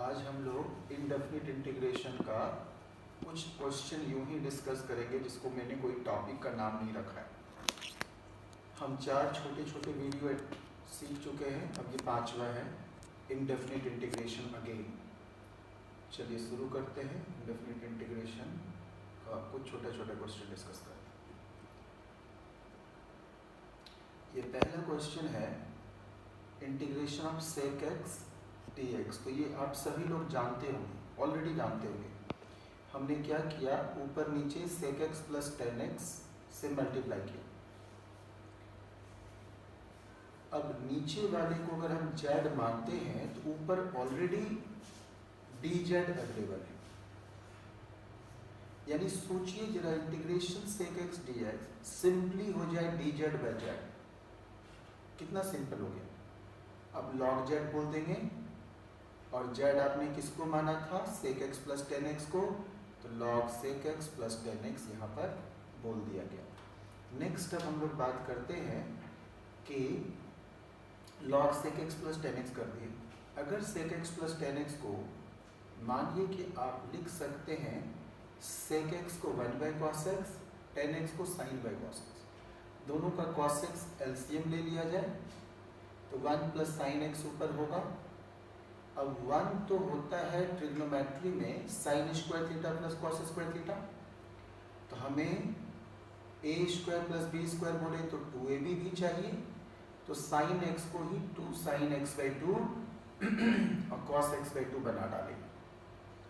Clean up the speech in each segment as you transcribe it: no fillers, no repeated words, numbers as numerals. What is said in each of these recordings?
आज हम लोग इनडेफिनिट इंटीग्रेशन का कुछ क्वेश्चन यूं ही डिस्कस करेंगे जिसको मैंने कोई टॉपिक का नाम नहीं रखा है। हम 4 छोटे छोटे वीडियो सीख चुके हैं, अब ये 5वां है इनडेफिनिट इंटीग्रेशन अगेन। चलिए शुरू करते हैं इनडेफिनिट इंटीग्रेशन का कुछ छोटे छोटे क्वेश्चन डिस्कस करते हैं। ये पहला क्वेश्चन है integration of sec x dx। तो ये आप सभी लोग जानते होंगे, ऑलरेडी जानते होंगे। हमने क्या किया, ऊपर नीचे sec x प्लस 10x से मल्टीप्लाई किया। अब नीचे वाले को अगर हम z मानते हैं तो ऊपर ऑलरेडी dz अवेलेबल है, यानी सोचिए जरा integration sec x dx simply हो जाए dz बाय z। कितना सिंपल हो गया। अब log z बोल देंगे और z आपने किसको माना था, sec x प्लस 10x को, तो log sec x plus 10x यहाँ पर बोल दिया गया। नेक्स्ट अब हम लोग बात करते हैं कि log sec x plus 10x कर दिए। अगर sec x प्लस 10x को मानिए कि आप लिख सकते हैं sec x को 1 बाई cos x, 10x को sin बाई cos x, दोनों का cos x एलसीएम ले लिया जाए तो 1 प्लस sin x ऊपर होगा। अब 1 तो होता है ट्रिग्नोमेट्री में sine square theta plus cos square theta, तो हमें ए स्क्वायर प्लस बी स्क्वायर बोले तो 2ab भी चाहिए, तो साइन x को ही 2 sin x बाई 2 और cos x बाई 2 बना डालें।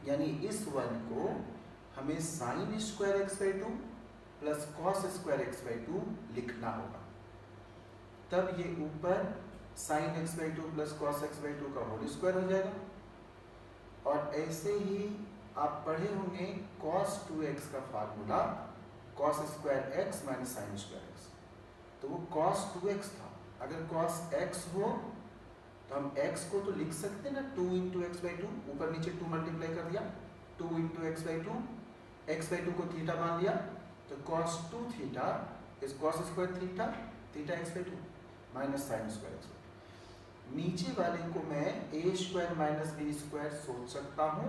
यानी इस 1 को हमें sine square x by 2 plus cos square x by 2 लिखना होगा। तब ये ऊपर sine x by 2 plus cos x by 2 का होल स्क्वायर हो जाएगा। और ऐसे ही आप पढ़े होंगे cos 2x का formula cos square x minus sign square x, तो वो cos 2x था। अगर cos x हो तो हम x को तो लिख सकते हैं ना 2 इंटू एक्स बाई 2, ऊपर नीचे 2 मल्टीप्लाई कर दिया, 2 into x by 2, x by 2 को थीटा मान लिया, तो cos 2 theta is cos square theta, theta x by 2 minus sine square x. नीचे वाले को मैं ए स्क्वायर माइनस बी स्क्वायर सोच सकता हूँ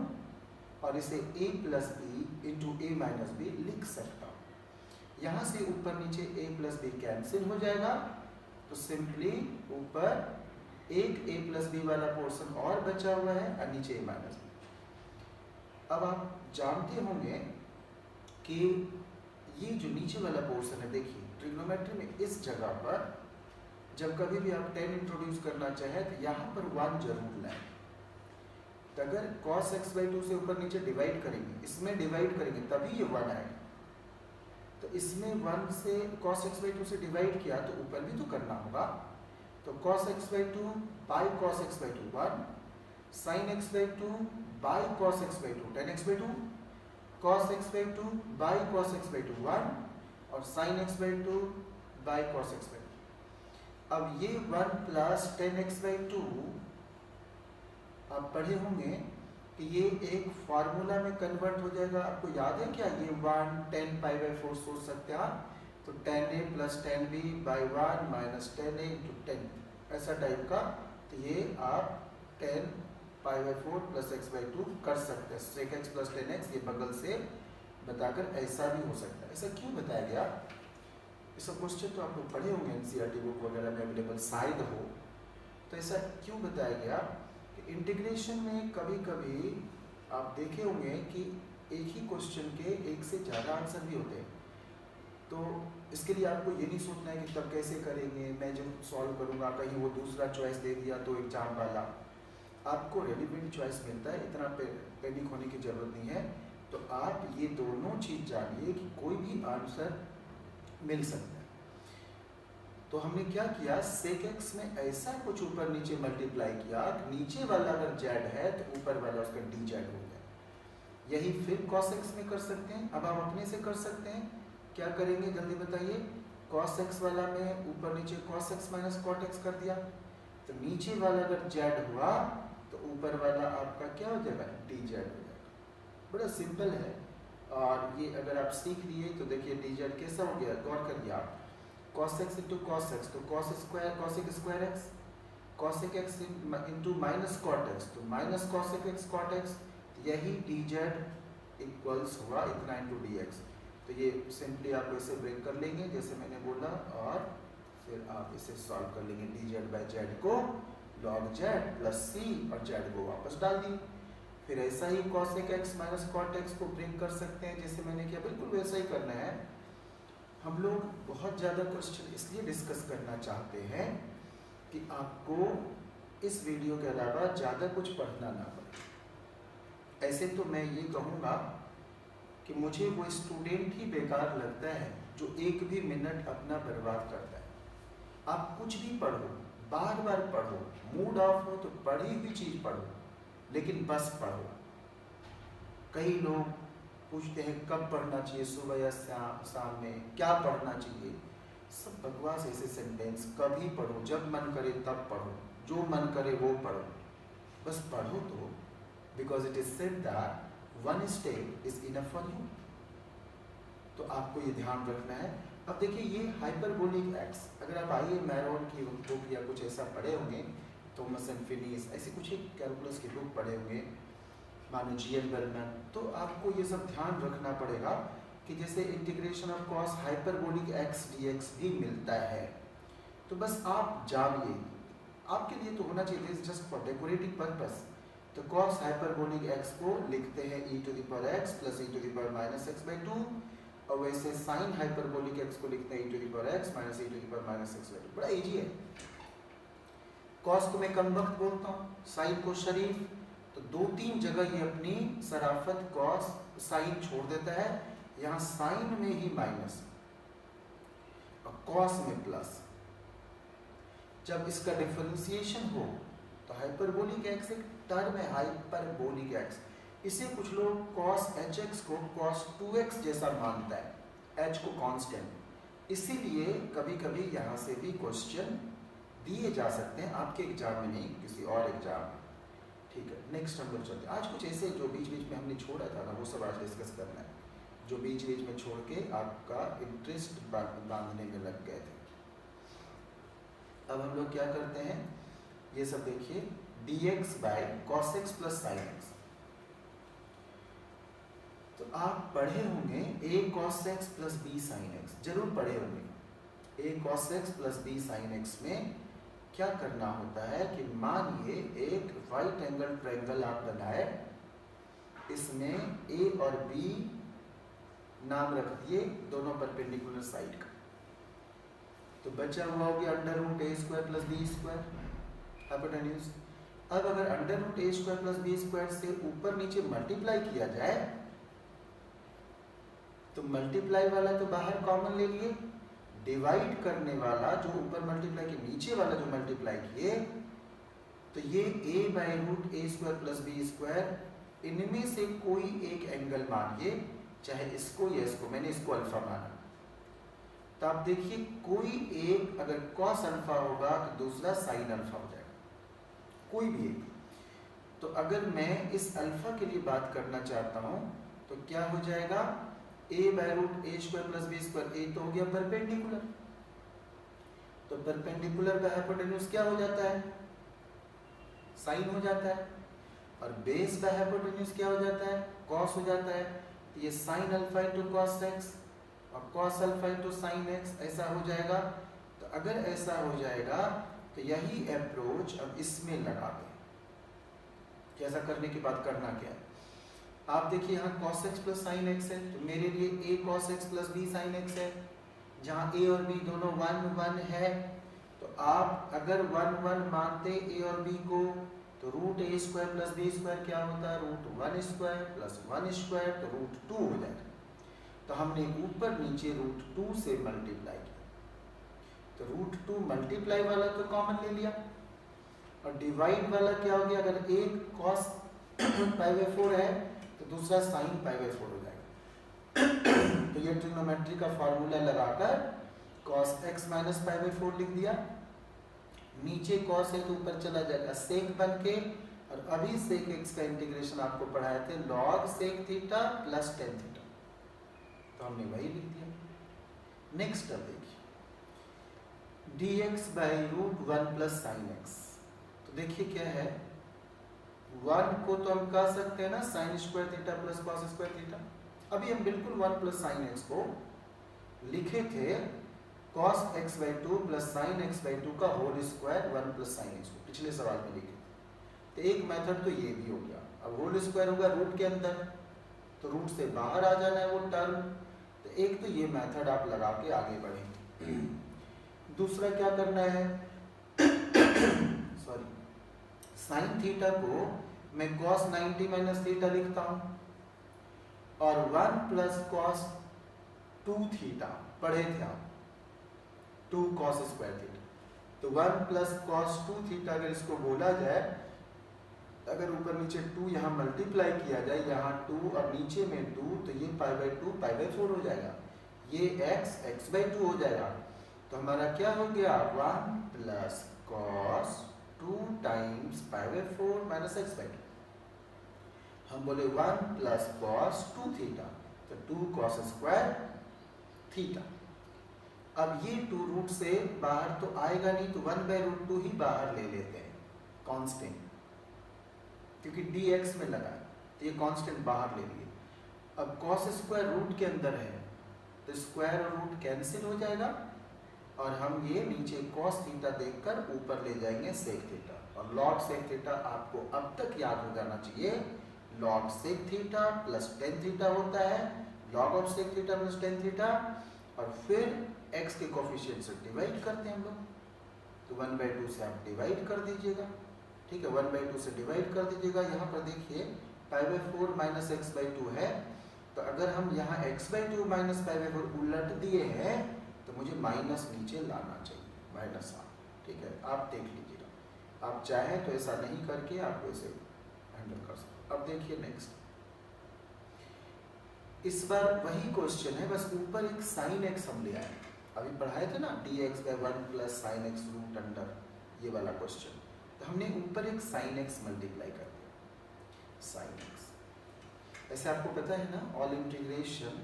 और इसे ए प्लस बी इंटू ए माइनस बी लिख सकता हूँ। यहाँ से ऊपर नीचे ए प्लस बी कैंसिल हो जाएगा, तो सिंपली ऊपर एक ए प्लस बी वाला पोर्शन और बचा हुआ है और नीचे ए माइनस बी। अब आप जानते होंगे कि ये जो नीचे वाला पोर्शन है, देखिए ट्रिग्नोमेट्री में इस जगह पर जब कभी भी आप 10 इंट्रोड्यूस करना चाहे तो यहाँ पर 1 जरूर लाएं। तो अगर cos x बाई 2 से ऊपर नीचे डिवाइड करेंगे, इसमें डिवाइड करेंगे तभी ये 1 आएगा। तो इसमें 1 से cos x बाई 2 से डिवाइड किया तो ऊपर भी तो करना होगा, तो cos x by 2 by cos x by 2 1, sin x by 2 by cos x by 2 10 x by 2, cos x by 2 by cos x by 2 1 और sin x by 2 by cos x by 2। अब ये 1 प्लस 10x बाई 2 आप पढ़े होंगे कि ये एक formula में कन्वर्ट हो जाएगा। आपको याद है क्या, ये 1 10 पाई बाई 4 सोच सकते हैं आप, तो 10a plus 10b by 1 minus 10a into 10 ऐसा टाइप का। तो ये आप 10 पाई बाई 4 प्लस x बाई 2 कर सकते हैं। sec x प्लस 10x ये बगल से बताकर ऐसा भी हो सकता है। ऐसा क्यों बताया गया, इसका क्वेश्चन तो आप लोग पढ़े होंगे एनसीईआरटी बुक वगैरह में अवेलेबल शायद हो। तो ऐसा क्यों बताया गया कि इंटीग्रेशन में कभी कभी आप देखे होंगे कि एक ही क्वेश्चन के एक से ज़्यादा आंसर भी होते हैं। तो इसके लिए आपको ये नहीं सोचना है कि तब कैसे करेंगे, मैं जब सॉल्व करूँगा कहीं वो दूसरा चॉइस दे दिया तो एग्जाम वाला। आपको रेडीमेड चॉइस मिलता है, इतना पैनिक होने की ज़रूरत नहीं है। तो आप ये दोनों चीज़ जानिए कि कोई भी आंसर मिल सकता है। तो हमने क्या किया, sec x में ऐसा कुछ ऊपर नीचे मल्टीप्लाई किया, नीचे वाला अगर z है तो ऊपर वाला उसका dz हो गया। यही फिर cos x में कर सकते हैं। अब आप अपने से कर सकते हैं, क्या करेंगे जल्दी बताइए। cos x वाला में ऊपर नीचे cos x minus cot x कर दिया, तो नीचे वाला अगर z हुआ तो ऊपर वाला आपका क्या हो जाएगा, dz हो जाएगा। बड़ा सिंपल है। और ये अगर आप सीख लिए तो देखिए dz कैसा हो गया, गौर करिए आप, cos x into cos x तो cos square cos square x, cosec x into minus cot x, तो minus cosec x cot x, यही dz इक्वल्स हुआ इतना इंटू dx। तो ये सिंपली आप इसे ब्रेक कर लेंगे जैसे मैंने बोला, और फिर आप इसे सॉल्व कर लेंगे। dz बाई z को log z प्लस c और z को वापस डाल दिए। फिर ऐसा ही cosec x minus cot x को ब्रेक कर सकते हैं जैसे मैंने किया, बिल्कुल वैसा ही करना है। हम लोग बहुत ज़्यादा क्वेश्चन इसलिए डिस्कस करना चाहते हैं कि आपको इस वीडियो के अलावा ज़्यादा कुछ पढ़ना ना पड़े। ऐसे तो मैं ये कहूँगा कि मुझे वो स्टूडेंट ही बेकार लगता है जो एक भी मिनट अपना बर्बाद करता है। आप कुछ भी पढ़ो, बार बार पढ़ो, मूड ऑफ हो तो पढ़ी हुई चीज़ पढ़ो, लेकिन बस पढ़ो। कई लोग पूछते हैं कब पढ़ना चाहिए, सुबह या शाम में, क्या पढ़ना चाहिए, सब बकवास ऐसे सेंटेंस। कभी पढ़ो, जब मन करे तब पढ़ो, जो मन करे वो पढ़ो, बस पढ़ो तो। Because it is said that one step is enough for you. तो आपको ये ध्यान रखना है। अब देखिए ये हाइपरबोलिक एक्स, अगर आप आइए मैरोन की बुक या कुछ ऐसा पढ़े होंगे, थॉमस एंड फिनिस, ऐसी कुछ एक कैलकुलस की बुक पढ़े होंगे, मानो जीएन बर्नन, तो आपको ये सब ध्यान रखना पड़ेगा कि जैसे integration of cos hyperbolic x dx भी मिलता है। तो बस आप जानिए, आपके लिए तो होना चाहिए, जस्ट फॉर डेकोरेटिव पर्पस। तो कॉस हाइपरबोलिक एक्स को लिखते हैं e to the power x plus e to the power minus x by 2, और वैसे साइन हाइपरबोलिक एक्स को लिखते हैं e to the power x minus e to the power minus x by 2। बड़ा easy है। कॉस को मैं कम वक्त बोलता हूँ, साइन को शरीफ। तो दो तीन जगह ये अपनी सराफत कॉस साइन छोड़ देता है, यहाँ साइन में ही माइनस और कॉस में प्लस। जब इसका डिफरेंशिएशन हो तो हाइपरबोलिक एक्स एक टर्म है, हाइपरबोलिक एक्स। इसे कुछ लोग cos hx को cos 2x जैसा मानता है, h को कांस्टेंट। इसीलिए कभी कभी यहाँ से भी क्वेश्चन दिए जा सकते हैं, आपके एग्जाम में नहीं, किसी और एग्जाम में। ठीक है, नेक्स्ट हम लोग चलते हैं। आज कुछ ऐसे जो बीच बीच में हमने छोड़ा था ना, वो सब आज डिस्कस करना है, जो बीच बीच में छोड़ के आपका इंटरेस्ट बांधने में लग गए थे। अब हम लोग क्या करते हैं, ये सब देखिए, dx by cos x plus sin x। तो आप पढ़े होंगे a cos x plus b sin x, जरूर पढ़े होंगे। a cos x plus b sin x में क्या करना होता है कि मानिए एक राइट एंगल ट्रायंगल आप बनाए, इसमें a और b नाम रख दिए, दोनों परपेंडिकुलर साइड का। तो बचा हुआ हो गया under root A square plus B square hypotenuse. अब अगर under root A square plus B square से ऊपर नीचे मल्टीप्लाई किया जाए, तो मल्टीप्लाई वाला तो बाहर कॉमन ले लिए, डिवाइड करने वाला जो ऊपर मल्टीप्लाई के नीचे वाला जो मल्टीप्लाई किए, तो ये a by root A square plus B square, इनमें से कोई एक एंगल मानिए, चाहे इसको या इसको, मैंने इसको अल्फा माना। तो आप देखिए कोई एक अगर cos अल्फा होगा तो दूसरा sin अल्फा हो जाएगा, कोई भी एक। तो अगर मैं इस अल्फा के लिए बात करना चाहता हूं तो क्या हो जाएगा, a by root A square plus B square, a तो हो गया परपेंडिकुलर, तो परपेंडिकुलर का हाइपोटेन्यूज क्या हो जाता है, साइन हो जाता है, और बेस का हाइपोटेन्यूज क्या हो जाता है, cos हो जाता है। तो ये sin alpha into cos x और cos alpha into sin x ऐसा हो जाएगा। तो अगर ऐसा हो जाएगा तो यही अप्रोच अब इसमें लगा दें। कैसा करने के बाद करना क्या है, आप देखिए यहाँ cos x plus sin x है, तो मेरे लिए a cos x plus b sin x है, जहाँ a और b दोनों 1 1 है। तो आप अगर 1 1 मानते a और b को, तो root A square plus B square क्या होता है, रूट 1 स्क्वायर प्लस 1 स्क्वायर, तो रूट 2 हो जाएगा। तो हमने ऊपर नीचे रूट 2 से मल्टीप्लाई किया, तो रूट 2 मल्टीप्लाई वाला तो कॉमन ले लिया, और डिवाइड वाला क्या हो गया, अगर एक cos पाई बाई 4 है तो दूसरा sin पाई बाई 4 हो जाएगा। तो ये ट्रिग्नोमेट्री का फॉर्मूला लगाकर cos x minus pi by 4 लिख दिया, नीचे cos है तो ऊपर चला जाएगा sec बन के, और अभी sec x का इंटीग्रेशन आपको पढ़ाए थे log sec theta plus tan theta, तो हमने वही लिख दिया। नेक्स्ट अब देखिए dx by root 1 plus sin x, देखिए क्या है, 1 को तो हम कह सकते हैं ना sine square theta plus cos square theta. अभी हम बिल्कुल 1 प्लस साइन एक्स को लिखे थे cos x by 2 plus sine x by 2 का whole square 1 plus sine x को पिछले सवाल में लिखे थे। तो एक मेथड तो ये भी हो गया। अब होल स्क्वायर होगा रूट के अंदर, तो रूट से बाहर आ जाना है वो टर्म। तो एक तो ये मेथड आप लगा के आगे बढ़ेंगे। दूसरा क्या करना है, सॉरी, साइन थीटा को मैं cos 90 माइनस थीटा लिखता हूं और 1 प्लस cos 2 थीटा पढ़े थे आप, 2 cos स्क्वायर थीटा। तो 1 प्लस cos 2 थीटा अगर इसको बोला जाए, अगर ऊपर नीचे 2 यहाँ मल्टीप्लाई किया जाए, यहाँ 2 और नीचे में 2, तो ये पाई बाई 2 पाई बाई 4 हो जाएगा, ये x बाई 2 हो जाएगा। तो हमारा क्या हो गया, 1 plus cos 2 times pi by 4 minus x by 2। हम बोले 1 प्लस cos 2 थीटा, तो 2 cos स्क्वायर थीटा। अब ये 2 रूट से बाहर तो आएगा नहीं, तो 1 बाई रूट 2 ही बाहर ले लेते हैं कांस्टेंट, क्योंकि dx में लगा है तो ये कांस्टेंट बाहर ले लिए। अब cos स्क्वायर रूट के अंदर है तो स्क्वायर और रूट कैंसिल हो जाएगा और हम ये नीचे cos थीटा देखकर ऊपर ले जाएंगे sec थीटा। और log sec थीटा आपको अब तक याद हो जाना चाहिए, log sec theta plus tan theta होता है, log of sec theta plus tan theta, और फिर x के कोफिशिएंट से डिवाइड करते हैं हम लोग। तो 1 बाई 2 से आप डिवाइड कर दीजिएगा, ठीक है, 1 बाई 2 से डिवाइड कर दीजिएगा। यहाँ पर देखिए पाई बाई 4 माइनस एक्स बाई 2 है, तो अगर हम यहाँ x by 2 minus pi by 4 उलट दिए हैं तो मुझे माइनस नीचे लाना चाहिए, माइनस आ, ठीक है, आप देख लीजिएगा। आप चाहें तो ऐसा नहीं करके आप ऐसे हैंडल कर सकते। अब देखिए नेक्स्ट, इस बार वही क्वेश्चन है, बस ऊपर एक साइन एक्स हम ले आए। अभी पढ़ाए थे ना dx by 1 plus sine x root under, ये वाला क्वेश्चन। तो हमने ऊपर एक साइन एक्स मल्टीप्लाई कर दिया, साइन एक्स। वैसे आपको पता है ना, ऑल इंटीग्रेशन,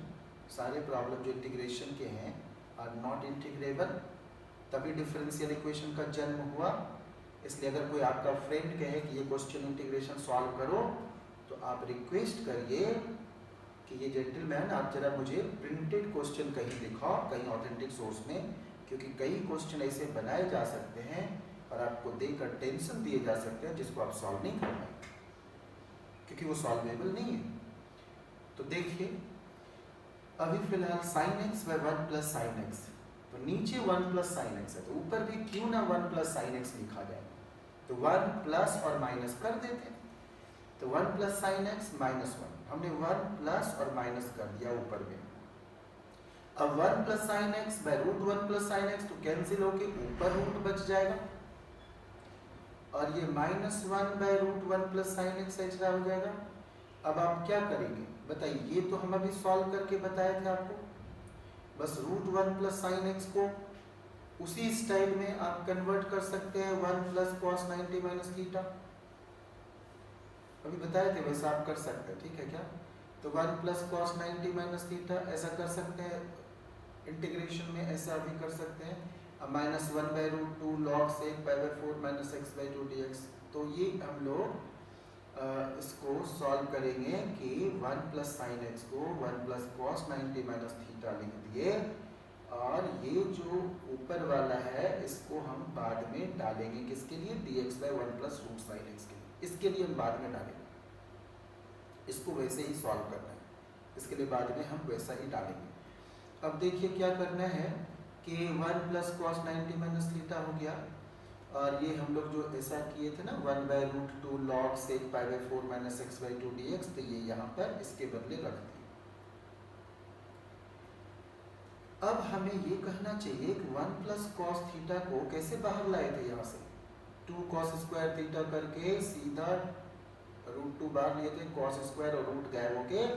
सारे प्रॉब्लम जो इंटीग्रेशन के हैं आर नॉट इंटीग्रेबल, तभी डिफरेंशियल इक्वेशन का जन्म हुआ। इसलिए अगर कोई आपका फ्रेंड कहे कि ये क्वेश्चन इंटीग्रेशन सॉल्व करो, तो आप रिक्वेस्ट करिए कि ये जेंटलमैन आप जरा मुझे प्रिंटेड क्वेश्चन कहीं दिखाओ, कहीं ऑथेंटिक सोर्स में, क्योंकि कई क्वेश्चन ऐसे बनाए जा सकते हैं और आपको देकर टेंशन दिए जा सकते हैं जिसको आप सॉल्व नहीं कर पाए, क्योंकि वो सॉल्वेबल नहीं है। तो देखिए अभी फिलहाल sign x by 1 plus sine x, तो नीचे 1 प्लस साइन एक्स है, तो ऊपर भी क्यों ना 1 प्लस साइन एक्स लिखा जाए। तो 1 प्लस और माइनस कर देते, तो 1 प्लस साइन एक्स माइनस 1, हमने 1 प्लस और माइनस कर दिया ऊपर में। अब 1 plus sine x by root 1 plus sine x तो कैंसिल होके ऊपर रूट बच जाएगा, और ये minus 1 by root 1 plus sine x extra हो जाएगा। अब आप क्या करेंगे बताइए, ये तो हम अभी सॉल्व करके बताए थे आपको, bus route 1 plus sine x को उसी स्टाइल में आप कन्वर्ट कर सकते हैं 1 प्लस कॉस 90 माइनस थीटा, अभी बताए थे वैसा आप कर सकते हैं, ठीक है क्या। तो 1 प्लस कॉस 90 माइनस थीटा ऐसा कर सकते हैं इंटीग्रेशन में, ऐसा भी कर सकते हैं। अब minus 1 by root 2 log sec pi by 4 minus x by 2 dx। तो ये हम लोग इसको सॉल्व करेंगे कि 1 प्लस साइन एक्स को 1 प्लस कॉस 90 माइनस थीटा लिख दिए, और ये जो ऊपर वाला है इसको हम बाद में डालेंगे किसके लिए, dx by 1 plus root sine x के लिए, इसके लिए हम बाद में डालेंगे। इसको वैसे ही सॉल्व करना है, इसके लिए बाद में हम वैसा ही डालेंगे। अब देखिए क्या करना है कि 1 प्लस कॉस 90 माइनस थीटा हो गया, और ये हम लोग जो ऐसा किए थे ना 1 by root 2 log sec pi by 4 minus x by 2 dx, तो ये यहाँ पर इसके बदले रख दिए। अब हमें ये कहना चाहिए कि 1 प्लस कॉस थीटा को कैसे बाहर लाए थे, यहाँ से 2 कॉस स्क्वायर थीटा करके सीधा रूट 2 बाहर लिए थे, कॉस स्क्वायर और रूट गायब होके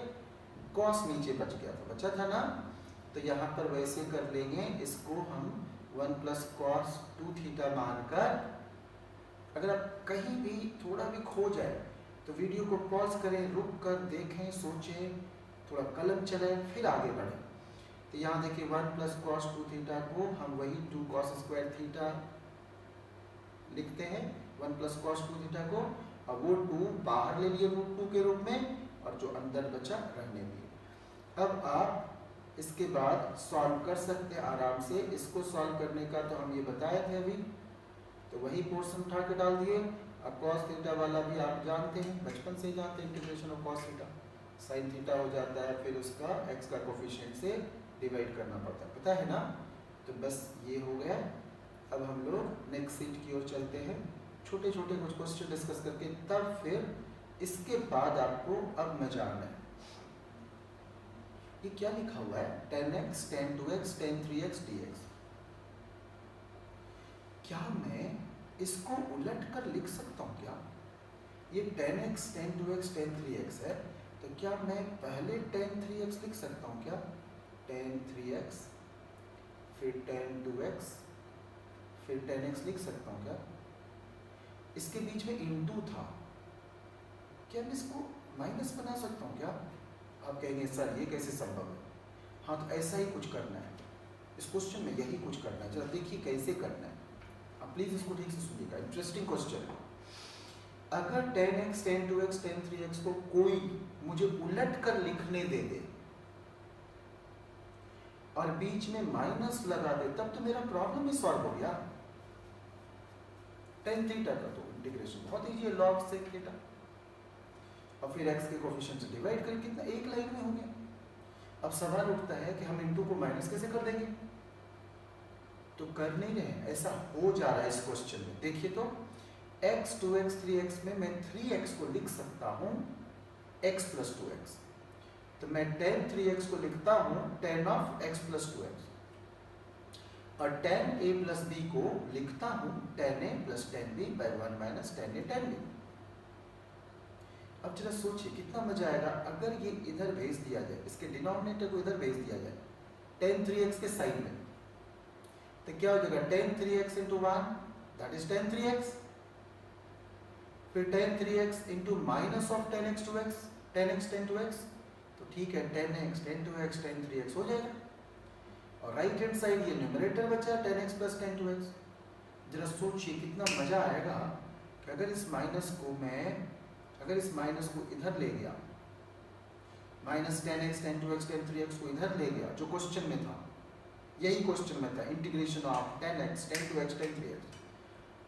कॉस नीचे बच गया था, बचा था ना। तो यहाँ पर वैसे कर लेंगे, इसको हम 1 प्लस कॉस 2 थीटा मानकर, अगर आप कहीं भी थोड़ा भी खो जाए तो वीडियो को पॉज करें, रुक कर देखें, सोचें, थोड़ा कलम चलाएं, फिर आगे बढ़ें। तो यहाँ देखिए 1 प्लस कॉस 2 थीटा को हम वही 2 कॉस स्क्वायर थीटा लिखते हैं, 1 प्लस कॉस 2 थीटा को, और वो 2 बाहर ले लिए √2 के रूप में, और जो अंदर बचा रहने दिए। अब आप इसके बाद सॉल्व कर सकते हैं आराम से। इसको सॉल्व करने का तो हम ये बताए थे अभी, तो वही पोर्शन उठा के डाल दिए। अब कॉस थीटा वाला भी आप जानते हैं, बचपन से ही जानते हैं, integration of cos theta sine theta हो जाता है, फिर उसका एक्स का कोफिशिएंट से डिवाइड करना पड़ता है, पता है ना। तो बस ये हो गया। अब हम लोग नेक्स्ट सीट की ओर चलते हैं, छोटे छोटे कुछ क्वेश्चन डिस्कस करके, तब फिर इसके बाद आपको अब मजा आना है। ये क्या लिखा हुआ है, tan x, tan 2x, tan 3x dx। क्या मैं इसको उलट कर लिख सकता हूँ क्या? ये tan x, tan 2x, tan 3x है, तो क्या मैं पहले tan 3x लिख सकता हूँ क्या? tan 3x, फिर tan 2x, फिर tan x लिख सकता हूँ क्या? इसके बीच में इंटू था, क्या मैं इसको माइनस बना सकता हूँ क्या? आप कहेंगे सर ये कैसे संभव है? हाँ, तो ऐसा ही कुछ करना है, इस क्वेश्चन में यही कुछ करना है। जरा देखिए कैसे करना है, आप प्लीज इसको ठीक से सुनिएगा, इंटरेस्टिंग क्वेश्चन है। अगर tan x, tan 2x, tan 3x को कोई मुझे उलट कर लिखने दे दे और बीच में माइनस लगा दे, तब तो मेरा प्रॉब्लम ही सॉल्व हो गया। tan थीटा का तो इंटीग्रेशन बहुत इजी है, log sec थीटा, और फिर x के कोफिशिएंट से डिवाइड करके कितना एक लाइन में हो गया। अब सवाल उठता है कि हम इंटू को माइनस कैसे कर देंगे? तो कर नहीं रहे, ऐसा हो जा रहा है इस क्वेश्चन में। देखिए तो x, 2x, 3x में मैं 3x को लिख सकता हूँ x प्लस 2x, तो मैं tan 3x को लिखता हूँ tan of x plus 2x, और tan a प्लस b को लिखता हूँ tan a plus tan b by 1 minus tan a tan b। अब जरा सोचिए कितना मजा आएगा अगर ये इधर भेज दिया जाए, इसके डिनोमिनेटर को इधर भेज दिया जाए tan 3x के साइन में, तो क्या हो जाएगा tan 3x into 1 that is tan 3x, फिर tan 3x into minus of tan x 2x, tan x tan 2x, तो ठीक है tan x tan 2x tan 3x हो जाएगा, और राइट हैंड साइड ये न्यूमरेटर बचा tan x plus tan 2x। जरा सोचिए कितना मजा आएगा कि अगर इस माइनस को इधर ले गया, minus tan x tan 2x tan 3x को इधर ले गया, जो क्वेश्चन में था, यही क्वेश्चन में था, integration of tan x tan 2x tan 3x,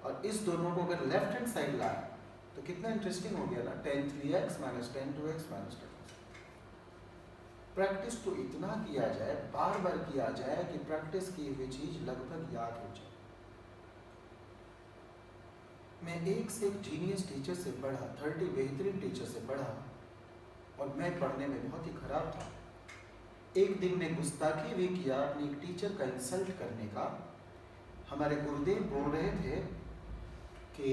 और इस दोनों को अगर लेफ्ट हैंड साइड लाया तो कितना इंटरेस्टिंग हो गया ना, tan 3x minus tan 2x minus tan x। Practice तो इतना किया जाए, बार बार किया जाए कि प्रैक्टिस की हुई चीज लगभग याद हो जाए। मैं एक से एक जीनियस टीचर से पढ़ा, 30 बेहतरीन टीचर से पढ़ा, और मैं पढ़ने में बहुत ही खराब था। एक दिन ने गुस्ताखी भी किया अपने एक टीचर का इंसल्ट करने का। हमारे गुरुदेव बोल रहे थे कि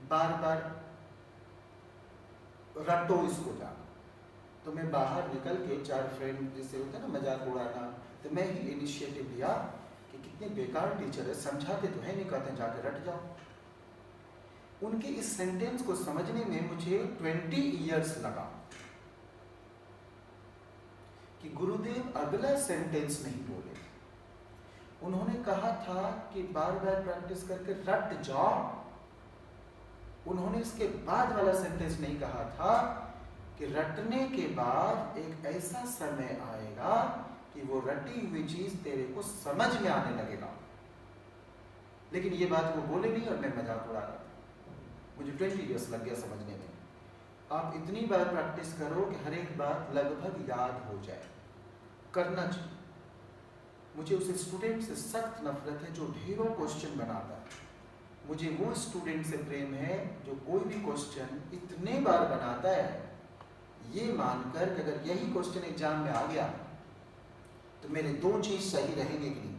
बार बार रटो इसको जाना, तो मैं बाहर निकल के 4 फ्रेंड जैसे होते हैं ना मजाक उड़ाना, तो मैं ही इनिशिएटिव लिया कि कितने बेकार टीचर है, समझाते तो है नहीं, कहते जाके रट जाओ। उनके इस सेंटेंस को समझने में मुझे 20 इयर्स लगा कि गुरुदेव अगला सेंटेंस नहीं बोले। उन्होंने कहा था कि बार बार प्रैक्टिस करके रट जाओ, उन्होंने इसके बाद वाला सेंटेंस नहीं कहा था कि रटने के बाद एक ऐसा समय आएगा कि वो रटी हुई चीज तेरे को समझ में आने लगेगा। लेकिन ये बात वो बोले नहीं और मैं मजाक उड़ा रहा था। मुझे 20 इयर्स लग गया समझने में। आप इतनी बार प्रैक्टिस करो कि हर एक बात लगभग याद हो जाए, करना चाहिए। मुझे उस स्टूडेंट से सख्त नफरत है जो ढेरों क्वेश्चन बनाता है। मुझे वो स्टूडेंट से प्रेम है जो कोई भी क्वेश्चन इतने बार बनाता है ये मानकर कि अगर यही क्वेश्चन एग्जाम में आ गया तो मेरे 2 चीज सही रहेंगे कि नहीं।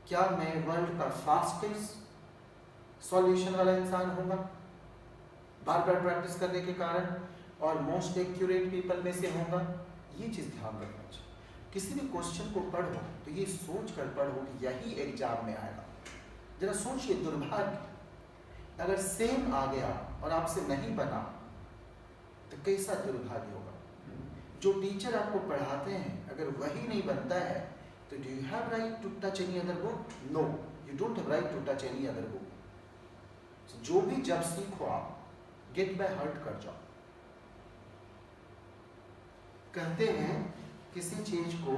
क्या मैं वर्ल्ड का फास्टेस्ट सॉल्यूशन वाला इंसान होगा बार बार प्रैक्टिस करने के कारण, और मोस्ट एक्यूरेट पीपल में से होगा, ये चीज ध्यान रखना चाहिए। किसी भी क्वेश्चन को पढ़ो तो ये सोच कर पढ़ो कि यही एग्जाम में आएगा। जरा सोचिए, दुर्भाग्य अगर सेम आ गया और आपसे नहीं बना तो कैसा दुर्भाग्य होगा। जो टीचर आपको पढ़ाते हैं अगर वही नहीं बनता है तो do you have right to touch any other book? No, you don't have right to touch any other book. जो भी जब सीखो आप गेट बाय हार्ट कर जाओ। कहते हैं किसी चीज को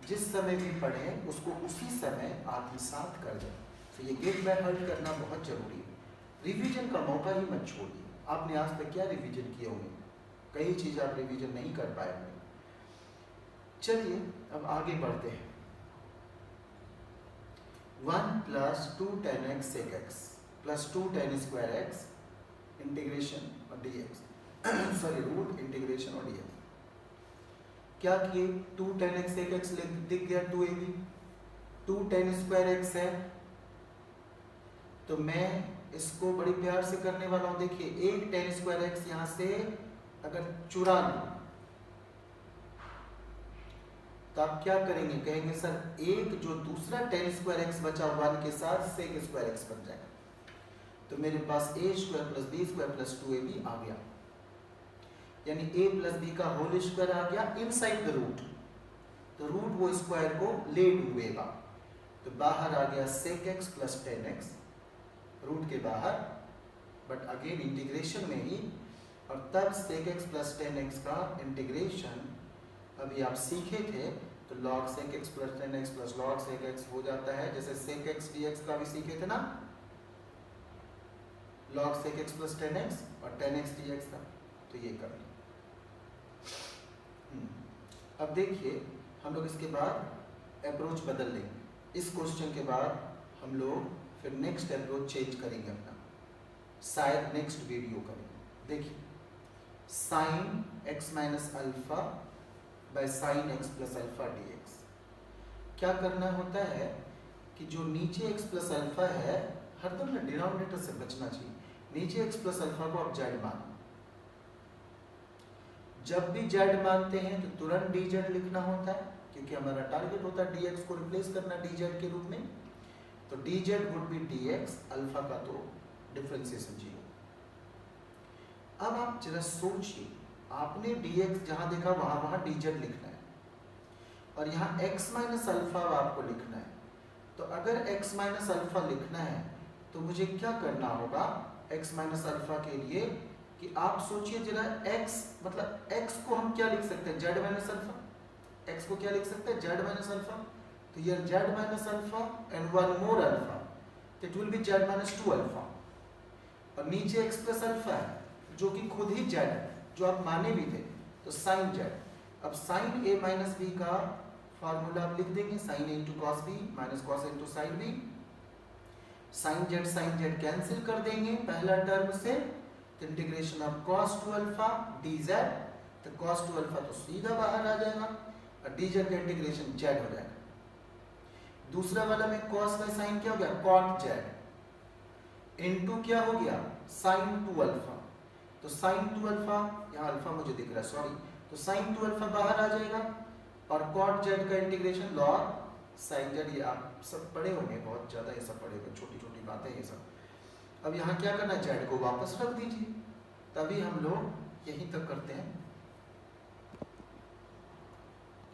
जिस समय भी पढ़ें उसको उसी समय आत्मसात कर दें। तो ये गेट बाय हार्ट करना बहुत जरूरी है। रिवीजन का मौका ही मत छोड़िए। आपने आज तक क्या रिवीजन किए होंगे? कई चीज आप रिवीजन नहीं कर पाए होंगे। चलिए अब आगे बढ़ते हैं। 1 + 2 tan x sec x + 2 tan square x integration और dx सॉरी रूट इंटीग्रेशन और dx। क्या किए? 2 tan x sec x दिख गया 2ab, 2 tan square x है तो मैं इसको बड़ी प्यार से करने वाला हूं। देखिए 1 tan square x यहां से अगर चुरा लूं तो आप क्या करेंगे? कहेंगे सर एक जो दूसरा tan square x बचा 1 के साथ sec square x बन जाएगा। तो मेरे पास a² + b² + 2ab आ गया, यानी a + b का होल स्क्वायर आ गया इनसाइड द रूट। तो रूट वो स्क्वायर को ले डूबेगा, तो बाहर आ गया sec x + tan x root के बाहर, बट अगेन इंटीग्रेशन में ही। और तब sec x + tan x का इंटीग्रेशन अभी आप सीखे थे तो log sec x + tan x + log sec x हो जाता है। जैसे sec x dx का भी सीखे थे ना, log sec x + tan x और tan x dx का, तो ये कर लें। अब देखिए हम लोग इसके बाद अप्रोच बदल लेंगे। इस क्वेश्चन के बाद हम लोग फिर नेक्स्ट अप्रोच चेंज करेंगे अपना, शायद नेक्स्ट वीडियो करेंगे। देखिए sin x - alpha by sin x + alpha dx। क्या करना होता है कि जो नीचे x + अल्फा है हरदम ना डिनोमिनेटर से बचना चाहिए। नीचे x + अल्फा को आप z मानो। जब भी z मानते हैं तो तुरंत dz लिखना होता है, क्योंकि हमारा टारगेट होता है dx को रिप्लेस करना dz के रूप में। तो dz would be dx, alpha का तो डिफरेंशिएशन 0। अब आप जरा सोचिए, आपने dx जहां देखा वहां dz लिखना है और यहाँ x - अल्फा आपको लिखना है। तो अगर x - अल्फा लिखना है तो मुझे क्या करना होगा x - अल्फा के लिए कि आप सोचिए जरा x मतलब x को हम क्या लिख सकते हैं? z - alpha. x को क्या लिख सकते हैं? z - alpha. तो ये z - alpha and one more alpha, it will be z - 2 alpha. और नीचे x + अल्फा है जो कि खुद ही z है, जो आप माने भी थे, तो sin z। अब sin a - b का फार्मूला आप लिख देंगे, sin a × cos b - cos a × sin b। sin z cancel कर देंगे पहला टर्म से, तो integration of cos 2 alpha dz। तो cos 2 अल्फा तो सीधा बाहर आ जाएगा और dz का इंटीग्रेशन z हो जाएगा। दूसरा वाला में cos बाय sin क्या हो गया? cot z इनटू क्या हो गया? sin 2 alpha. तो sin 2 अल्फा, यहाँ अल्फा मुझे दिख रहा है सॉरी, तो sin 2 अल्फा बाहर आ जाएगा और cot z का इंटीग्रेशन log sin z। ये आप सब पढ़े होंगे, बहुत ज़्यादा ये सब पढ़े होंगे, छोटी छोटी बातें ये सब। अब यहाँ क्या करना है? z को वापस रख दीजिए। तभी हम लोग यहीं तक करते हैं।